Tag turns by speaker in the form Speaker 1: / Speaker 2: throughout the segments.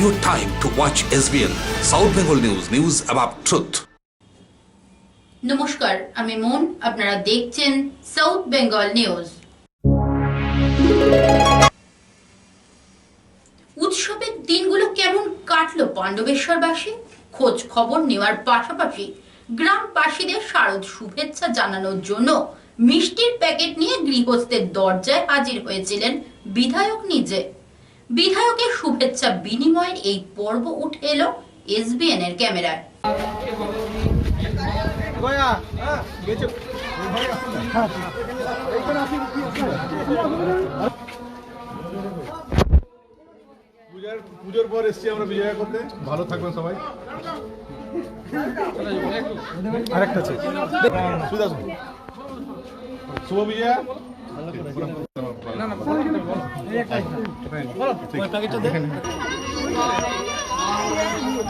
Speaker 1: your time to watch SBN, South Bengal News, news about truth.
Speaker 2: নমস্কার, আমি মন, আপনারা দেখছেন সাউথ বেঙ্গল নিউজ। উৎসবের দিনগুলো কেমন কাটলো পাণ্ডবেশ্বরবাসী? খোঁজ খবর নেওয়ার পাশাপাশি গ্রামবাসীদের শারদ শুভেচ্ছা জানানোর জন্য মিষ্টির প্যাকেট নিয়ে গৃহস্থের দরজায় হাজির হয়েছিলেন বিধায়ক নিজে। বিধায়কের শুভেচ্ছা বিনিময়ের এই পর্ব উঠে এলো SBN এর ক্যামেরায়।
Speaker 3: পুজোর পর এসছি আমরা বিজয় করতে। ভালো থাকবেন সবাই। আরেকটা আছে শুভ বিজয়া।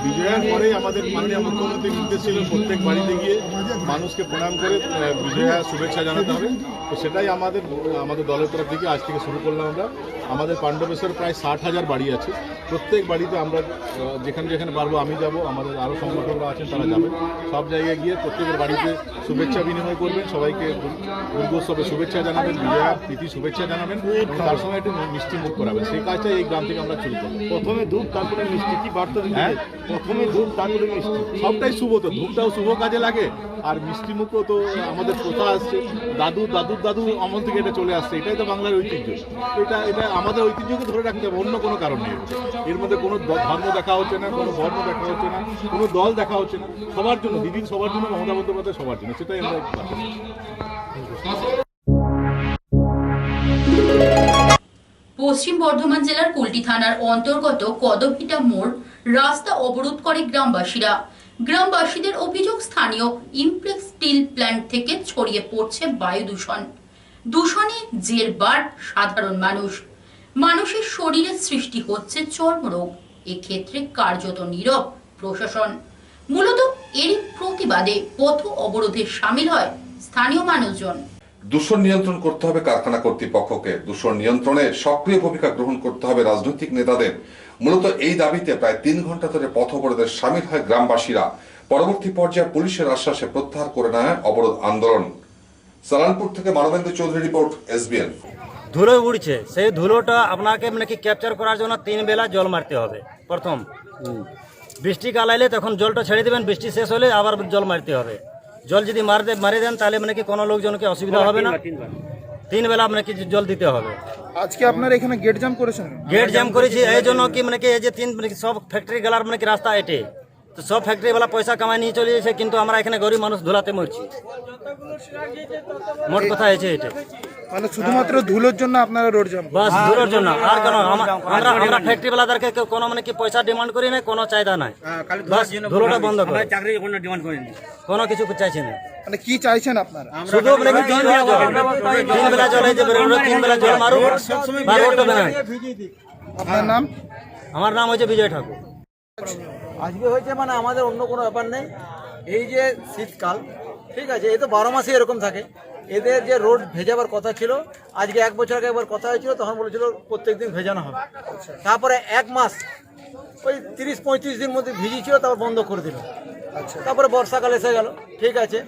Speaker 3: বিজয়ের পরে আমাদের মাননীয় মুখ্যমন্ত্রীর নির্দেশ ছিল প্রত্যেক বাড়িতে গিয়ে মানুষকে প্রণাম করে বিজয়া শুভেচ্ছা জানাতে হবে। তো সেটাই আমাদের দলের তরফ থেকে আজ থেকে শুরু করলাম। আমরা আমাদের পাণ্ডবেশ্বর প্রায় 60,000 বাড়ি আছে। প্রত্যেক বাড়িতে আমরা যেখানে যেখানে পারবো আমি যাব, আমাদের আরও সংগঠনরা আছেন তারা যাবেন। সব জায়গায় গিয়ে প্রত্যেকের বাড়িতে শুভেচ্ছা বিনিময় করবেন, সবাইকে দুর্গোৎসবে শুভেচ্ছা জানাবেন, বিজয়া প্রীতি শুভেচ্ছা জানাবেন, তার সঙ্গে একটু মিষ্টি মুখ করাবেন। সেই কাজটা এই গ্রাম থেকে আমরা শুরু করবো। প্রথমে ধূপ, তারপরে মিষ্টি। কি বার্তা? হ্যাঁ, প্রথমে ধূপ, তারপরে মিষ্টি। সবটাই শুভ। তো ধূপটাও শুভ কাজে লাগে, আর মিষ্টি মুখও তো আমাদের প্রথা আসছে, দাদু আমল থেকে এটা চলে আসছে। এটাই তো বাংলার ঐতিহ্য। এটা আমাদের ঐতিহ্যকে ধরে রাখতে হবে, অন্য কোনো কারণ নেই। এর মধ্যে কোনো ধর্ম দেখা হচ্ছে না, কোনো বর্ণ দেখা হচ্ছে না, কোনো দল দেখা হচ্ছে না। সবার জন্য দিদির, সবার জন্য মমতা বন্দ্যোপাধ্যায়, সবার জন্য। সেটাই আমরা
Speaker 2: পশ্চিম বর্ধমান জেলার কুলটি থানার অন্তর্গত কদভিটা মোড় রাস্তা অবরোধ করে গ্রামবাসীরা। গ্রামবাসীদের অভিযোগ, স্থানীয় ইমপ্লেক্স স্টিল প্ল্যান্ট থেকে ছড়িয়ে পড়ছে বায়ু দূষণে জেরবার সাধারণ মানুষের শরীরে সৃষ্টি হচ্ছে চর্মরোগ। এক্ষেত্রে কার্যত নীরব প্রশাসন। মূলত এরই প্রতিবাদে পথ অবরোধে সামিল হয় স্থানীয় মানুষজন।
Speaker 4: দূষণ নিয়ন্ত্রণ করতে হবে কারখানা কর্তৃপক্ষকে, দূষণ নিয়ন্ত্রণে সক্রিয় ভূমিকা গ্রহণ করতে হবে রাজনৈতিক নেতাদের। মূলত এই দাবিতে প্রায় 3 ঘন্টা ধরে পথ অবরোধে সামিল হয় গ্রামবাসীরা। পরবর্তী পর্যায়ে পুলিশের আশ্বাসে প্রত্যাহার করে নেয় অবরোধ আন্দোলন। সালানপুর থেকে মানবেন্দ্র চৌধুরী রিপোর্ট, SBN।
Speaker 5: ধুলো উড়ছে, সেই ধুলোটা আপনাকে ক্যাপচার করার জন্য 3 বেলা জল মারতে হবে। প্রথম বৃষ্টি কালাইলে তখন জলটা ছেড়ে দেবেন, বৃষ্টি শেষ হলে আবার জল মারতে হবে। জল যদি মারে দেন তাহলে কোনো লোকজনকে অসুবিধা হবে না। 3 বেলা জল দিতে হবে।
Speaker 6: আজকে আপনারা এখানে গেট জ্যাম করেছেন?
Speaker 5: গেট জ্যাম করেছি এই জন্য কি এই যে 3 সব ফ্যাক্টরি গেলার রাস্তা এটে, তো সব ফ্যাক্টরিওয়ালা পয়সা কামাই নিয়ে চলে যাচ্ছে, কিন্তু আমরা এখানে গরিব মানুষ ধুলাতে মরছি। মোট কথা হয়েছে এটা,
Speaker 6: মানে শুধুমাত্র ধুলোর জন্য আপনারা রোড জ্যাম?
Speaker 5: বাস ধুলোর জন্য, আর কেন? আমরা ফ্যাক্টরিওয়ালাদেরকে কোনো কি পয়সা ডিমান্ড করি না, কোনো চাহিদা নাই। বাস ধুলোটা বন্ধ করে, চাকরির কোনো ডিমান্ড করি না, কোনো কিছু চাইছি না।
Speaker 6: মানে কি চাইছেন আপনারা?
Speaker 5: শুধু 3 বেলা জল, এই যে 3 বেলা জল মারুক।
Speaker 6: আপনার নাম?
Speaker 5: আমার নাম হচ্ছে বিজয় ঠাকুর।
Speaker 7: আজকে হয়েছে আমাদের অন্য কোনো ব্যাপার নেই। এই যে শীতকাল, ঠিক আছে, এই তো 12 মাসে এরকম থাকে। এদের যে রোড ভেজাবার কথা ছিল, আজকে 1 বছর আগে একবার কথা হয়েছিল, তখন বলেছিল প্রত্যেকদিন ভেজানো হবে। তারপরে 1 মাস ওই 30-35 দিন মধ্যে ভিজিয়েছিল, তারপর বন্ধ করে দিল। আচ্ছা, তারপরে বর্ষাকাল এসে গেল, ঠিক আছে।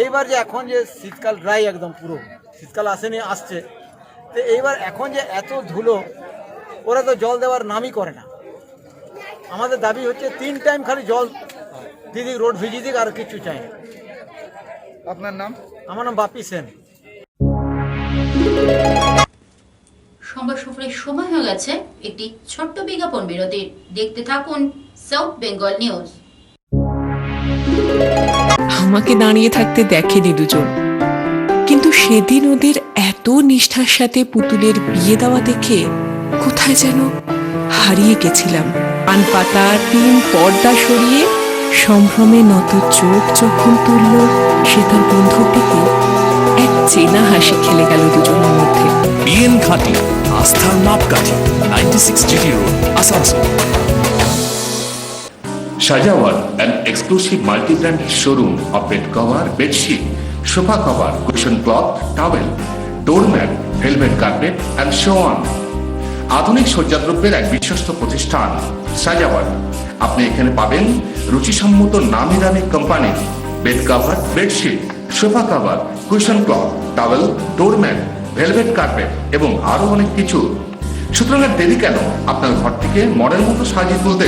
Speaker 7: এইবার যে এখন যে শীতকাল ড্রাই, একদম পুরো শীতকাল আসছে, তো এইবার এখন যে এত ধুলো, ওরা তো জল দেওয়ার নামই করে না। আমাদের দাবি হচ্ছে 3 টাইম খালি জল দিদি, রোড ভিজিয়ে দিক, আর কিছু চাই না।
Speaker 6: আপনার নাম?
Speaker 7: আমার নাম বাপি সেন।
Speaker 2: সংবাদ সফরের সময় হয়ে গেছে একটি ছোট্ট বিজ্ঞাপন বিরতির। দেখতে থাকুন সাউথ বেঙ্গল নিউজ।
Speaker 8: আমাকে দাঁড়িয়ে থাকতে দেখেনি দুজন, কিন্তু সেদিন ওদের এত নিষ্ঠার সাথে পুতুলের বিয়ে দেওয়া দেখে কোথায় যেন হারিয়ে গেছিলাম। পান পাতা 3 পর্দা সরিয়ে সম্ভ্রমে নত চোখ যখন তুলল, সে তার বন্ধুর দিকে এক চেনা হাসি খেলে গেল দুজনের মধ্যে।
Speaker 1: বিএন ঘাটি, আস্থার মাপকাঠি, 96 GT road, Asansol.
Speaker 9: Shajawat, an exclusive multi-brand showroom of bed cover, bed sheet, sofa cover, cushion cloth, towel, doormat, velvet carpet and so on. আধুনিক সজ্জাদ্রব্যের এক বিশ্বস্ত প্রতিষ্ঠান সাজাওয়াট। আপনি এখানে পাবেন রুচিসম্মত নামি দামি কোম্পানির bed cover, bedsheet, sofa cover, cushion cloth, towel, doormat, velvet carpet এবং আরো অনেক কিছু। সুতরাং আর দেরি কেন, আপনার ঘরটিকে মনের মতো সাজিয়ে তুলতে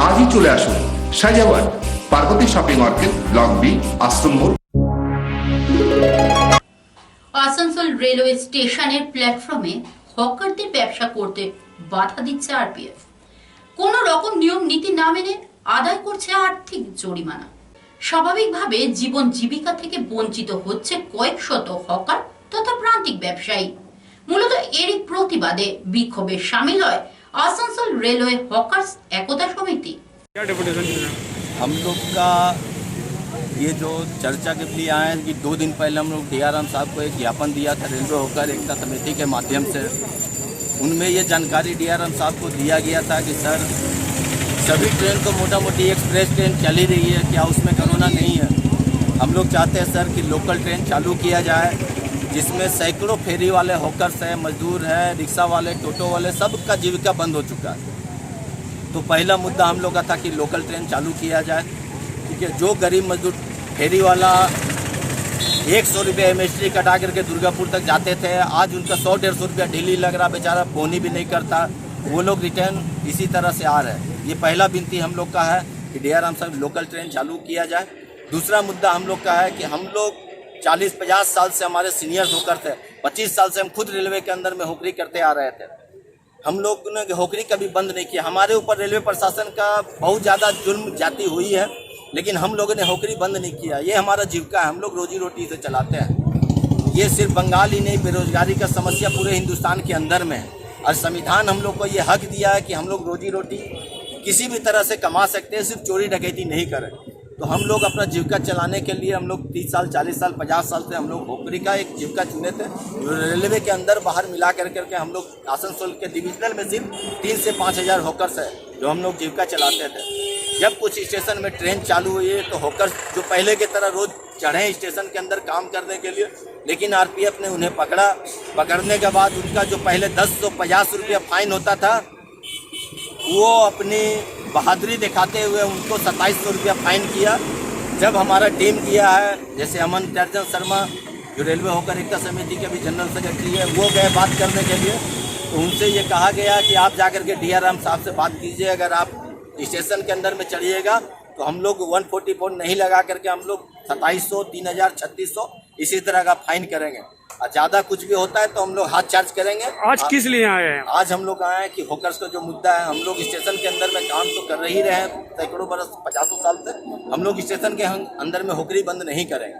Speaker 9: আজই চলে আসুন Sajawat, Parbati shopping market, block B, Ashram More.
Speaker 2: Asansol railway স্টেশনের প্ল্যাটফর্মে হকারদের ব্যবসা করতে বাধা দিচ্ছে আরপিএফ। কোন রকম নিয়ম নীতি না মেনে আদায় করছে আর্থিক জরিমানা। স্বাভাবিকভাবে জীবন জীবিকা থেকে বঞ্চিত হচ্ছে কয়েক শত হকার তথা প্রান্তিক ব্যবসায়ী। মূলত এরই প্রতিবাদে বিক্ষোভে সামিল হয় আসানসোল রেলওয়ে হকার্স একতা সমিতি।
Speaker 10: हम लोग का ये जो चर्चा के लिए आए हैं कि 2 दिन पहले हम लोग DRM साहब को एक ज्ञापन दिया था रेलवे होकर एकता समिति के माध्यम से। उनमें ये जानकारी DRM साहब को दिया गया था कि सर सभी ट्रेन तो मोटा मोटी एक्सप्रेस ट्रेन चल ही रही है, क्या उसमें कोरोना नहीं है? हम लोग चाहते हैं सर कि लोकल ट्रेन चालू किया जाए जिसमें सैकड़ों फेरी वाले हॉकर्स हैं, मजदूर हैं, रिक्शा वाले, टोटो वाले, सबका जीविका बंद हो चुका है। तो पहला मुद्दा हम लोग का था कि लोकल ट्रेन चालू किया जाए, ठीक है। जो गरीब मजदूर फेरी वाला 100 रुपये MST कटा करके दुर्गापुर तक जाते थे, आज उनका 100-150 रुपया डेली लग रहा, बेचारा बोनी भी नहीं करता, वो लोग रिटर्न इसी तरह से आ रहे हैं। ये पहला विनती हम लोग का है कि DRM साहब लोकल ट्रेन चालू किया जाए। दूसरा मुद्दा हम लोग का है कि हम लोग 40-50 साल से हमारे सीनियर्स होकर थे, 25 साल से हम खुद रेलवे के अंदर में नौकरी करते आ रहे थे। हम लोग ने नौकरी कभी बंद नहीं किया। हमारे ऊपर रेलवे प्रशासन का बहुत ज़्यादा जुल्म जाती हुई है, लेकिन हम लोगों ने नौकरी बंद नहीं किया। ये हमारा जीविका है, हम लोग रोजी रोटी से चलाते हैं। ये सिर्फ बंगाल ही नहीं, बेरोजगारी का समस्या पूरे हिंदुस्तान के अंदर में है और संविधान हम लोग को ये हक दिया है कि हम लोग रोजी रोटी किसी भी तरह से कमा सकते हैं, सिर्फ चोरी डकैती नहीं करें। तो हम लोग अपना जीविका चलाने के लिए हम लोग 30 साल, 40 साल, 50 साल से हम लोग नौकरी का एक जीविका चुने थे। रेलवे के अंदर बाहर मिला करके हम लोग आसनसोल के डिविजनल में सिर्फ 3 से 5 हज़ार हॉकर्स है जो हम लोग जीविका चलाते थे। जब कुछ स्टेशन में ट्रेन चालू हुई है तो हॉकर्स जो पहले की तरह रोज चढ़े स्टेशन के अंदर काम करने के लिए, लेकिन आरपीएफ ने उन्हें पकड़ा। पकड़ने के बाद उनका जो पहले 10-50 रुपया फाइन होता था, वो अपनी बहादुरी दिखाते हुए उनको 2700 रुपया फाइन किया। जब हमारा टीम किया है, जैसे अमन टर्जन शर्मा जो रेलवे होकर एकता समिति के भी जनरल सेक्रेटरी है, वो गए बात करने के लिए, तो उनसे ये कहा गया कि आप जाकर के DRM साहब से बात कीजिए, अगर आप स्टेशन के अंदर में चढ़िएगा तो हम लोग 144 नहीं लगा करके हम लोग 2700, 3000, 3600 इसी तरह का फाइन करेंगे और ज़्यादा कुछ भी होता है तो हम लोग हाथ चार्ज करेंगे।
Speaker 11: आज किस लिए आए हैं?
Speaker 10: आज हम लोग आए हैं कि हॉकर्स का जो मुद्दा है, हम लोग स्टेशन के अंदर में काम तो कर ही रहे हैं सैकड़ों बरस, 50 साल से। हम लोग स्टेशन के अंदर में नौकरी बंद नहीं करेंगे।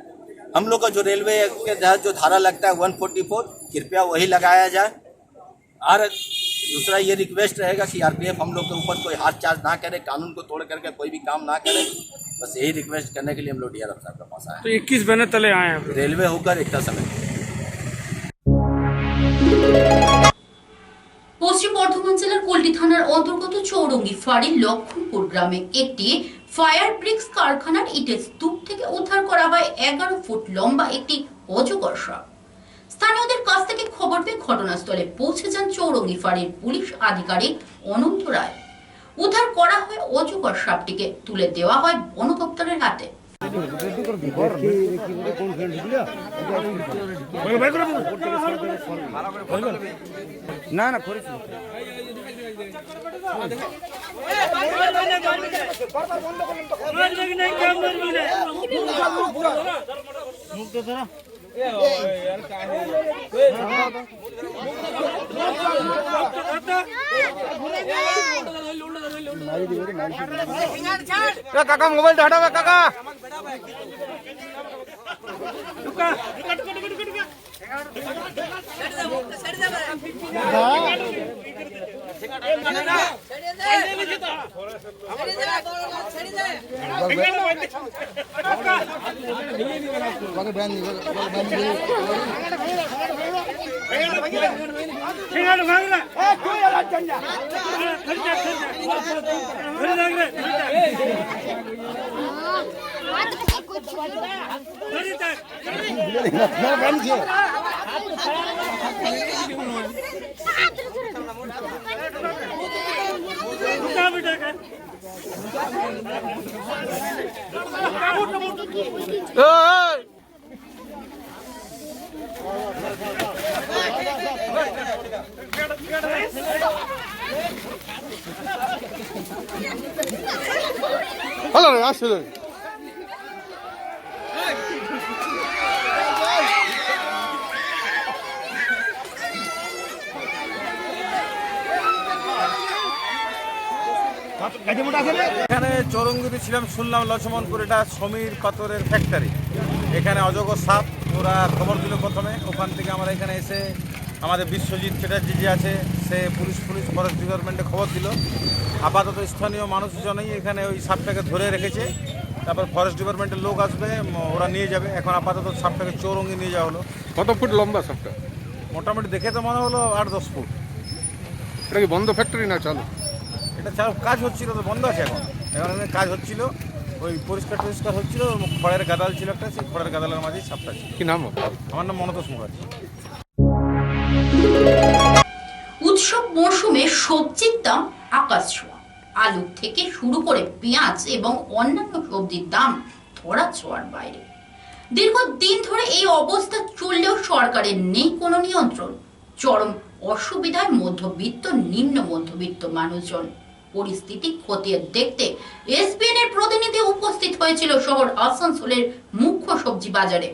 Speaker 10: हम लोग का जो रेलवे के तहत जो धारा लगता है 144, कृपया वही लगाया जाए। और दूसरा ये रिक्वेस्ट रहेगा कि आरपीएफ हम लोग के ऊपर कोई हाथ चार्ज ना करे, कानून को तोड़ करके कोई भी काम ना करे। बस यही रिक्वेस्ट करने के लिए हम लोग DRM साहब के पास आए।
Speaker 11: तो 21 बैनर तले आए हैं
Speaker 10: रेलवे होकर एकता समिति।
Speaker 2: পশ্চিম বর্ধমান জেলার কুলটি থানার অন্তর্গত চৌরঙ্গি ফাঁড়ির লক্ষণপুর গ্রামে একটি ফায়ার ব্রিক্স কারখানার ইটের স্তূপ থেকে উদ্ধার করা হয় 11 ফুট লম্বা একটি অজগর সাপ। স্থানীয়দের কাছ থেকে খবর পেয়ে ঘটনাস্থলে পৌঁছে যান চৌরঙ্গি ফাঁড়ির পুলিশ আধিকারিক অনন্ত রায়। উদ্ধার করা হয় অজগর সাপটিকে তুলে দেওয়া হয় বন দপ্তরের হাতে।
Speaker 6: না না করেছি কাকা মোবাইলটা হটাবে কাকা। এখানে চৌরঙ্গিতে ছিলাম, শুনলাম লক্ষ্মণপুর এটা সমীর পাথরের ফ্যাক্টরি। এখানে অজগর সাপ, ওরা খবর দিল প্রথমে। ওখান থেকে আমরা এখানে এসে আমাদের বিশ্বজিৎ চ্যাটার্জি যে আছে সে পুলিশ ফরেস্ট ডিপার্টমেন্টে খবর দিল। আপাতত স্থানীয় মানুষজনই এখানে ওই সাপটাকে ধরে রেখেছে। তারপর ফরেস্ট ডিপার্টমেন্টের লোক আসবে, ওরা নিয়ে যাবে। এখন আপাতত সাপটাকে চৌরঙ্গি নিয়ে যাওয়া হলো।
Speaker 3: কত ফুট লম্বা সাপটা?
Speaker 6: মোটামুটি দেখে তো মনে হলো 8-10 ফুট।
Speaker 3: এটা কি বন্ধ ফ্যাক্টরি না চালু?
Speaker 6: এটা কাজ হচ্ছিল, তো বন্ধ আছে এখন। এখানে কাজ হচ্ছিল, ওই পরিষ্কার হচ্ছিল। খড়ের গাদাল ছিল একটা, সেই খড়ের গাদালের মাঝেই সাপটা ছিল।
Speaker 3: কি নাম?
Speaker 6: আমার নাম মনতোষ মুখার্জি।
Speaker 2: উৎসব মরশুমে সবজির দাম আকাশ ছোঁয়া। আলু থেকে শুরু করে পেঁয়াজ এবং অন্যান্য সবজির দাম ধরা ছোঁয়ার বাইরে। দীর্ঘদিন ধরে এই অবস্থা চললেও সরকারের নেই কোনো নিয়ন্ত্রণ। চরম অসুবিধায় মধ্যবিত্ত, নিম্ন মধ্যবিত্ত মানুষজন। পরিস্থিতি খতিয়ে দেখতে এসবিএন এর প্রতিনিধি উপস্থিত হয়েছিল শহর আসানসোলের মুখ্য সবজি বাজারে।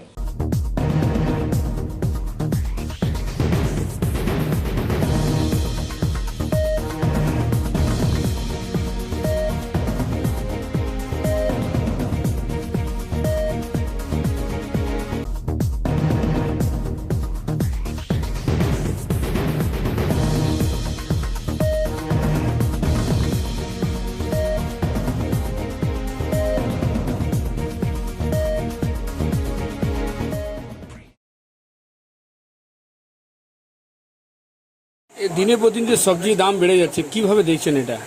Speaker 11: দিনের পর দিন যে সবজির দাম বেড়ে যাচ্ছে, কিভাবে দেখছেন এটা?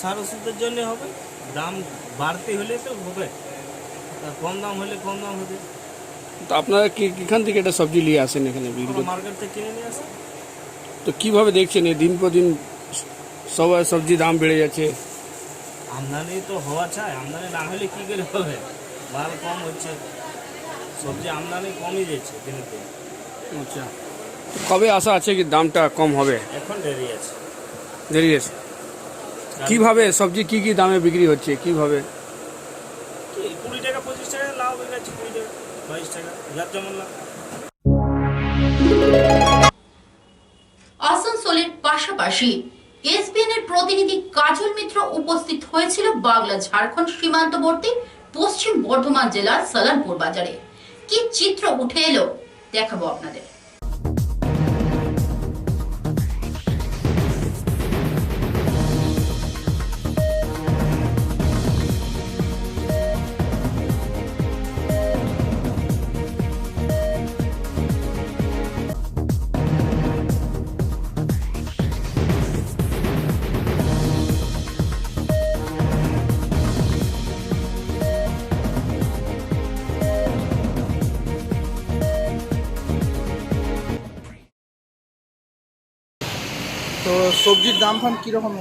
Speaker 5: সার ওষুধের জন্য হবে, দাম বাড়তে হলে তো হবে, কম দাম হলে কম দাম হবে।
Speaker 11: তো আপনারা এখান থেকে এটা সবজি নিয়ে আসেন এখানে বিক্রি করতে?
Speaker 5: মার্কেট থেকে কিনে নিয়ে আসেন।
Speaker 11: তো কিভাবে দেখছেন এই দিন পর দিন সবাই সবজির দাম বেড়ে যাচ্ছে?
Speaker 5: আমদানি তো হওয়া চাই, আমদানি না হলে কি করে হবে? মাল কম হচ্ছে, সবজি আমদানি কমই যাচ্ছে দিনের দিন।
Speaker 11: আচ্ছা, কবে আশা আছে কি দামটা কম হবে?
Speaker 5: এখন দেরি আছে।
Speaker 11: দেরি আছে। কিভাবে সবজি কি কি দামে বিক্রি হচ্ছে? কিভাবে?
Speaker 5: 20 টাকা 25 টাকা লাভ হয়ে যাচ্ছে, 20 টাকা 22 টাকা, যার যেমন লাভ।
Speaker 2: আসানসোলের পাশাপাশি এসবিএন এর প্রতিনিধি কাজল মিত্র উপস্থিত হয়েছিল বাংলা ঝাড়খণ্ড সীমান্তবর্তী পশ্চিম বর্ধমান জেলার সালানপুর বাজারে। কি চিত্র উঠে এলো দেখাবো আপনাদের।
Speaker 7: তো সবজির দাম ফাম কিরকম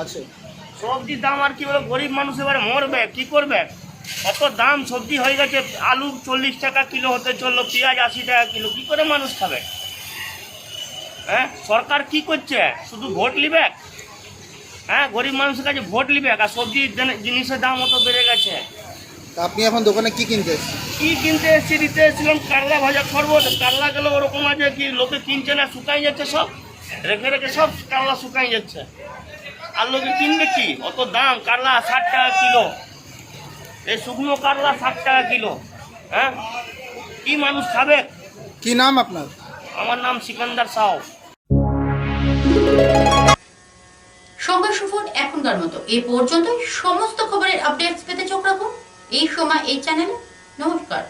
Speaker 7: আছে?
Speaker 5: সবজির দাম আর কি বলে, গরিব মানুষ এবারে মরবে, কি করবে? এত দাম সবজি হয়ে গেছে। আলু 40 টাকা কিলো হতে চললো, পেঁয়াজ 80 টাকা কিলো, কি করে মানুষ খাবে? হ্যাঁ, সরকার কি করছে? শুধু ভোট লিবে। হ্যাঁ, গরিব মানুষের কাছে ভোট লিবে, আর সবজির জিনিসের দাম অত বেড়ে গেছে।
Speaker 7: আপনি এখন দোকানে কি কিনতে এসেছেন?
Speaker 5: কি কিনতে এসেছি? দিতে এসেছিলাম কারলা ভাজা করবো। কারলা গেলে ওরকম আছে কি, লোকে কিনছে না, শুকাই যাচ্ছে সব, রেখে রেখে সব কারলা শুকাই যাচ্ছে। আর লোকে কিনবে কি? অত দাম। কারলা 60 টাকা কিলো, এই শুকনো কারলা 60 টাকা কিলো। হ্যাঁ, কি মানুষ খাবে?
Speaker 7: কি নাম আপনার?
Speaker 5: আমার নাম সিকান্দার সাউ।
Speaker 2: সংবাদ সুফল এখনকার মতো এই পর্যন্ত। সমস্ত খবরের আপডেটস পেতে চোখ রাখুন এই সময় এই চ্যানেলে। নমস্কার।